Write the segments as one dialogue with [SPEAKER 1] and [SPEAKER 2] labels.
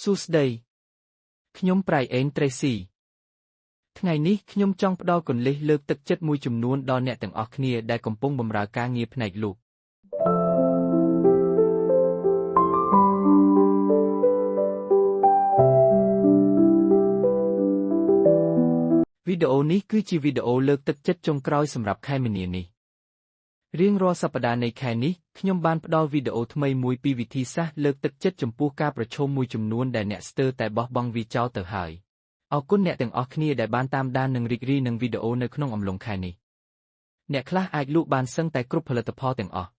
[SPEAKER 1] សួស្តីខ្ញុំប្រៃអេងត្រេស៊ីថ្ងៃនេះខ្ញុំចង់ផ្ដល់គន្លឹះលើកទឹកចិត្តមួយចំនួនដល់អ្នកទាំងអស់គ្នាដែលកំពុងបម្រើការងារផ្នែកលក់វីដេអូនេះគឺជាវីដេអូលើកទឹកចិត្តចុងក្រោយសម្រាប់ខែមីនានេះរៀងរាល់សប្តាហ៍នៃខែនេះខ្ញុំបានផ្ដល់វីដេអូថ្មីមួយពីវិធីសាស្ត្រលើកទឹកចិត្តចំពោះការប្រឈមមួយចំនួនដែលអ្នកស្ទើរតែបោះបង់វាចោលទៅហើយអរគុណអ្នកទាំងអស់គ្នាដែលបានតាមដាននិងរីករាយនឹងវីដេអូនៅក្នុងអំឡុងខែនេះអ្នកខ្លះអាចលក់បានសឹងតែគ្រប់ផលិតផលទាំងអស់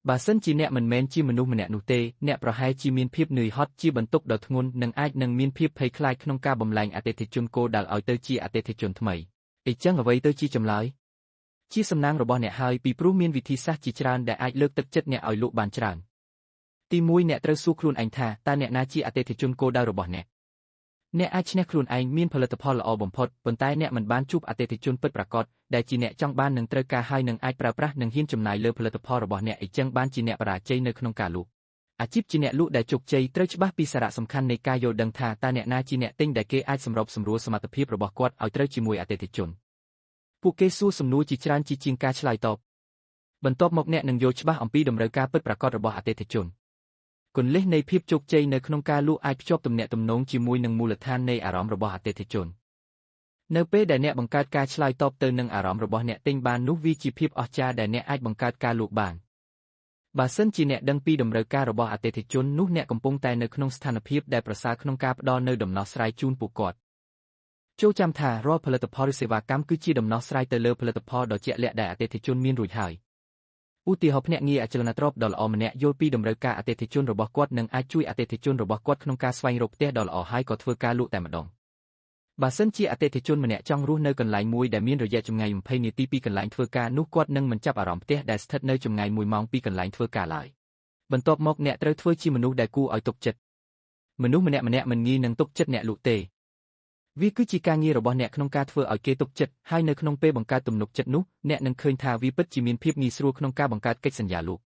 [SPEAKER 1] បើសិនជាអ្នកមិនមែនជាមនុស្សម្នាក់នោះទេអ្នកប្រហែលជាមានភាពនឿយហត់ជាបន្ទុកដ៏ធ្ងន់និងអាចនឹងមានភាពភ័យខ្លាចក្នុងការបំលែងអតិថិជនគោលដៅឲ្យទៅជាអតិថិជនថ្មីអញ្ចឹងអ្វីទៅជាចម្លើយជាសំណាងរបស់អ្នកហើយពីព្រោះមានវិធីសាស្ត្រជាច្រើនដែលអាចលើកទឹកចិត្តអ្នកឲ្យលក់បានច្រើនទី1អ្នកត្រូវសួរខ្លួនឯងថាតើអ្នកណាជាអតិថិជនគោលដៅរបស់អ្នកអាចឈ្នះខ្លួនឯងមានផលិតផលល្អបំផុតប៉ុន្តែអ្នកមិនបានជួបអតិថិជនពិតប្រាកដដែលជាអ្នកចង់បាននឹងត្រូវការហើយនឹងអាចប្រើប្រាស់និងហ៊ានចំណាយលើផលិតផលរបស់អ្នកអញ្ចឹងបានជាអ្នកបរាជ័យនៅក្នុងការលក់អាជីពជាអ្នកលក់ដែលជោគជ័យត្រូវច្បាស់ពីសារៈសំខាន់នៃការយល់ដឹងថាតើអ្នកណាជាអ្នកទិញដែលគេអាចសម្របសម្រួលសមត្ថភាពរបស់គាត់ឲ្យត្រូវជាមួយអតិថិជនពួកគេសួរសំណួរជាច្រើនជាងការឆ្លើយតបបន្ទាប់មកអ្នកនឹងយល់ច្បាស់អំពីតម្រូវការពិតប្រាកដរបស់អតិថិជនគន្លឹះនៃភាពជោគជ័យនៅក្នុងការលក់អាចភ្ជាប់ទំនាក់ទំនងជាមួយនឹងមូលដ្ឋាននៃអារម្មណ៍របស់អតិថិជននៅពេលដែលអ្នកបង្កើតការឆ្លើយតបទៅនឹងអារម្មណ៍របស់អ្នកទិញបាននោះវាជាភាពអស្ចារ្យដែលអ្នកអាចបង្កើតការលក់បានបើសិនជាអ្នកដឹងពីតម្រូវការរបស់អតិថិជននោះអ្នកកំពុងតែនៅក្នុងស្ថានភាពដែលប្រសើរក្នុងការផ្ដល់នូវដំណោះស្រាយជូនពួកគាត់ចូលចាំថារាល់ផលិតផលឬសេវាកម្មគឺជាដំណោះស្រាយទៅលើផលិតផលដ៏ជាក់លាក់ដែលអតិថិជនមានរួចហើយឧទាហរណ៍ភ្នាក់ងារអចលនទ្រព្យដ៏ល្អម្នាក់យល់ពីតម្រូវការអតិថិជនរបស់គាត់និងអាចជួយអតិថិជនរបស់គាត់ក្នុងការស្វែងរកផ្ទះដ៏ល្អហើយក៏ធ្វើការលក់តែម្ដងបើសិនជាអតិថិជនម្នាក់ចង់រស់នៅកន្លែងមួយដែលមានរយៈចម្ងាយ20នាទីពីកន្លែងធ្វើការនោះគាត់នឹងមិនចាប់អារម្មណ៍ផ្ទះដែលស្ថិតនៅចម្ងាយ1ម៉ោងពីកន្លែងធ្វើការឡើយបន្ទាប់មកអ្នកត្រូវធ្វើជាមនុស្សដែលគួរឲ្យទុកចិត្តមនុស្សម្នាក់មិនងាយនឹងទុកចិត្តអ្នកលក់ទេវាគឺជាការងាររបស់អ្នកក្នុងការធ្វើឲ្យគេទុកចិត្តហើយនៅក្នុងពេលបង្កើតទំនុកចិត្តនោះអ្នកនឹងឃើញថាវាពិតជាមានភាពងាយស្រួលក្នុងការបង្កើតកិច្ចសន្យាលក់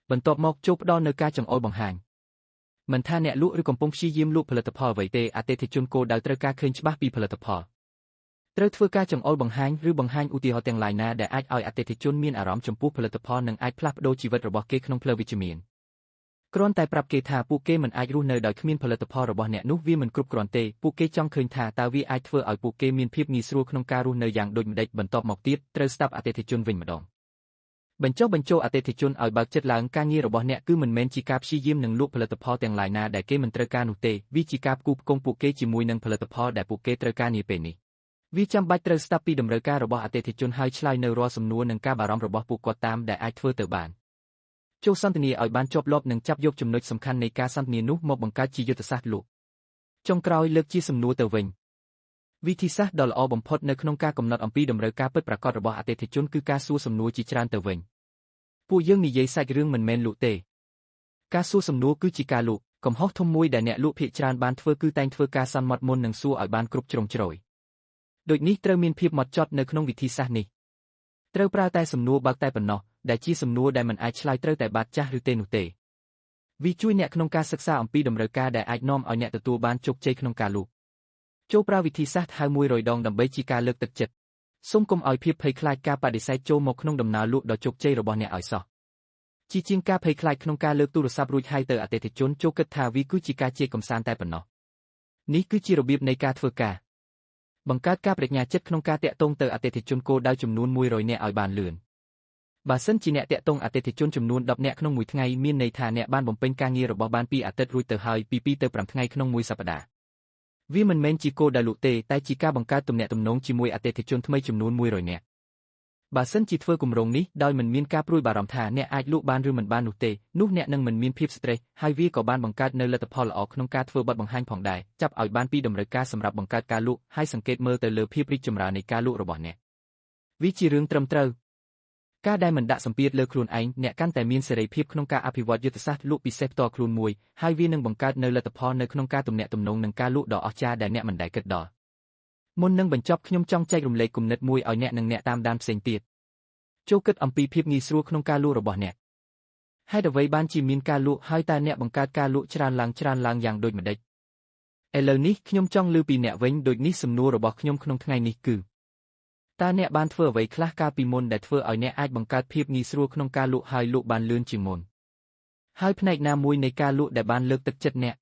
[SPEAKER 1] បន្ទាប់មកចូលផ្ដល់នូវការចង្អុលបង្ហាញមិនថាអ្នកលក់ឬកំពុងព្យាយាមលក់ផលិតផលអ្វីទេអតិថិជនគោលដៅត្រូវការឃើញច្បាស់ពីផលិតផលត្រូវធ្វើការចង្អុលបង្ហាញឬបង្ហាញឧទាហរណ៍ទាំងឡាយណាដែលអាចឲ្យអតិថិជនមានអារម្មណ៍ចំពោះផលិតផលនិងអាចផ្លាស់ប្ដូរជីវិតរបស់គេក្នុងផ្លូវវិជ្ជមានគ្រាន់តែប្រាប់គេថាពួកគេមិនអាចរស់នៅដោយគ្មានផលិតផលរបស់អ្នកនោះវាមិនគ្រប់គ្រាន់ទេពួកគេចង់ឃើញថាតើវាអាចធ្វើឲ្យពួកគេមានភាពងាយស្រួលក្នុងការរស់នៅយ៉ាងដូចម្តេចបន្ទាប់មកទៀតត្រូវស្ដាប់អតិថិជនវិញម្ដងបញ្ចុះបញ្ចូលអតិថិជនឲ្យបើកចិត្តឡើងការងាររបស់អ្នកគឺមិនមែនជាការព្យាយាមនឹងលក់ផលិតផលទាំងឡាយណាដែលគេមិនត្រូវការនោះទេវាជាការផ្គូផ្គងពួកគេជាមួយនឹងផលិតផលដែលពួកគេត្រូវការនាពេលនេះវាចាំបាច់ត្រូវស្ដាប់ពីតម្រូវការរបស់អតិថិជនហើយឆ្លើយនៅរាល់សំណួរនិងការបារម្ភរបស់ពួកគាត់តាមដែលអាចធ្វើទៅបានចូលសន្ទនាឲ្យបានជាប់លាប់និងចាប់យកចំណុចសំខាន់នៃការសន្ទនានោះមកបង្កើតជាយុទ្ធសាស្ត្រលក់ចុងក្រោយលើកជាសំណួរទៅវិញវិធីសាស្ត្រដ៏ល្អបំផុតនៅក្នុងការកំណត់អំពីតម្រូវការពិតប្រាកដរបស់អតិថិជនគឺការសួរសំណួរជាច្រើនទៅវិញពួកយើងនិយាយសាច់រឿងមិនមែនលក់ទេការសួរសំណួរគឺជាការលក់កំហុសធំមួយដែលអ្នកលក់ភាគច្រើនបានធ្វើគឺតែងធ្វើការសន្មត់មុននឹងសួរឲ្យបានគ្រប់ជ្រុងជ្រោយដូចនេះត្រូវមានភាពហ្មត់ចត់នៅក្នុងវិធីសាស្ត្រនេះត្រូវប្រើតែសំណួរបើកតែប៉ុណ្ណោះដែលជាសំណួរដែលមិនអាចឆ្លើយត្រូវតែបាត់ចាស់ឬទេនោះទេវាជួយអ្នកក្នុងការសិក្សាអំពីតម្រូវការដែលអាចនាំឲ្យអ្នកទទួលបានជោគជ័យក្នុងការលក់ចូលប្រើវិធីសាស្ត្រហៅ100ដងដើម្បីជាការលើកទឹកចិត្តសូមកុំឲ្យភាពភ័យខ្លាចការបដិសេធចូលមកក្នុងដំណើរលក់ដ៏ជោគជ័យរបស់អ្នកឲ្យសោះជាងការភ័យខ្លាចក្នុងការលើកទូរស័ព្ទរួចហៅទៅអតិថិជនចូលគិតថាវាគឺជាការជេរកំសាន្តតែប៉ុណ្ណោះនេះគឺជារបៀបនៃការធ្វើការបង្កើតការប្រាជ្ញាចិត្តក្នុងការតាក់ទងទៅអតិថិជនគោលដៅចំនួន100នាក់ឲ្យបានលឿនបើសិនជាអ្នកតាក់ទងអតិថិជនចំនួន10នាក់ក្នុងមួយថ្ងៃមានន័យថាអ្នកបានបំពេញការងាររបស់បាន2អាទិត្យរួចទៅហើយពី2ទៅ5ថ្ងៃក្នុងមួយសប្តាហ៍វាមិនមែនជាគោលដៅលក់ទេតែជាការបង្កើតទំនាក់ទំនងជាមួយអតិថិជនថ្មីចំនួន100នាក់បើសិនជាធ្វើគម្រោងនេះដោយមិនមានការព្រួយបារម្ភថាអ្នកអាចលក់បានឬមិនបាននោះទេនោះអ្នកនឹងមិនមានភាពស្ត្រេសហើយវាក៏បានបង្កើតនូវលទ្ធផលល្អក្នុងការធ្វើបទបង្ហាញផងដែរចាប់ឲ្យបានពីតម្រូវការសម្រាប់បង្កើតការលក់ហើយសង្កេតមើលទៅលើភាពរីកចម្រើននៃការលក់របស់អ្នកវាជារឿងត្រឹមត្រូវការដែលមិនដាក់សម្ពាធលើខ្លួនឯងអ្នកកាន់តែមានសេរីភាពក្នុងការអភិវឌ្ឍយុទ្ធសាស្ត្រលក់ពិសេសផ្ទាល់ខ្លួនមួយហើយវានឹងបង្កើតនូវលទ្ធផលនៅក្នុងការទំនាក់ទំនងនិងការលក់ដ៏អស្ចារ្យដែលអ្នកមិនដែលគិតដល់មុននឹងបញ្ចប់ខ្ញុំចង់ចែករំលែកគំនិតមួយឲ្យអ្នកនិងអ្នកតាមដានផ្សេងទៀតចូលគិតអំពីភាពងាយស្រួលក្នុងការលក់របស់អ្នក ហេតុអ្វីបានជាមានការលក់ហើយតើអ្នកបង្កើតការលក់ច្រើនឡើងយ៉ាងដូចម្តេចឥឡូវនេះខ្ញុំចង់ឮពីអ្នកវិញដូចនេះសំណួររបស់ខ្ញុំក្នុងថ្ងៃនេះគឺតើអ្នកបានធ្វើអ្វីខ្លះកាលពីមុនដែលធ្វើឲ្យអ្នកអាចបង្កើតភាពងាយស្រួលក្នុងការលក់ហើយលក់បានលឿនជាងមុនហើយផ្នែកណាមួយនៃការលក់ដែលបានលើកទឹកចិត្តអ្នក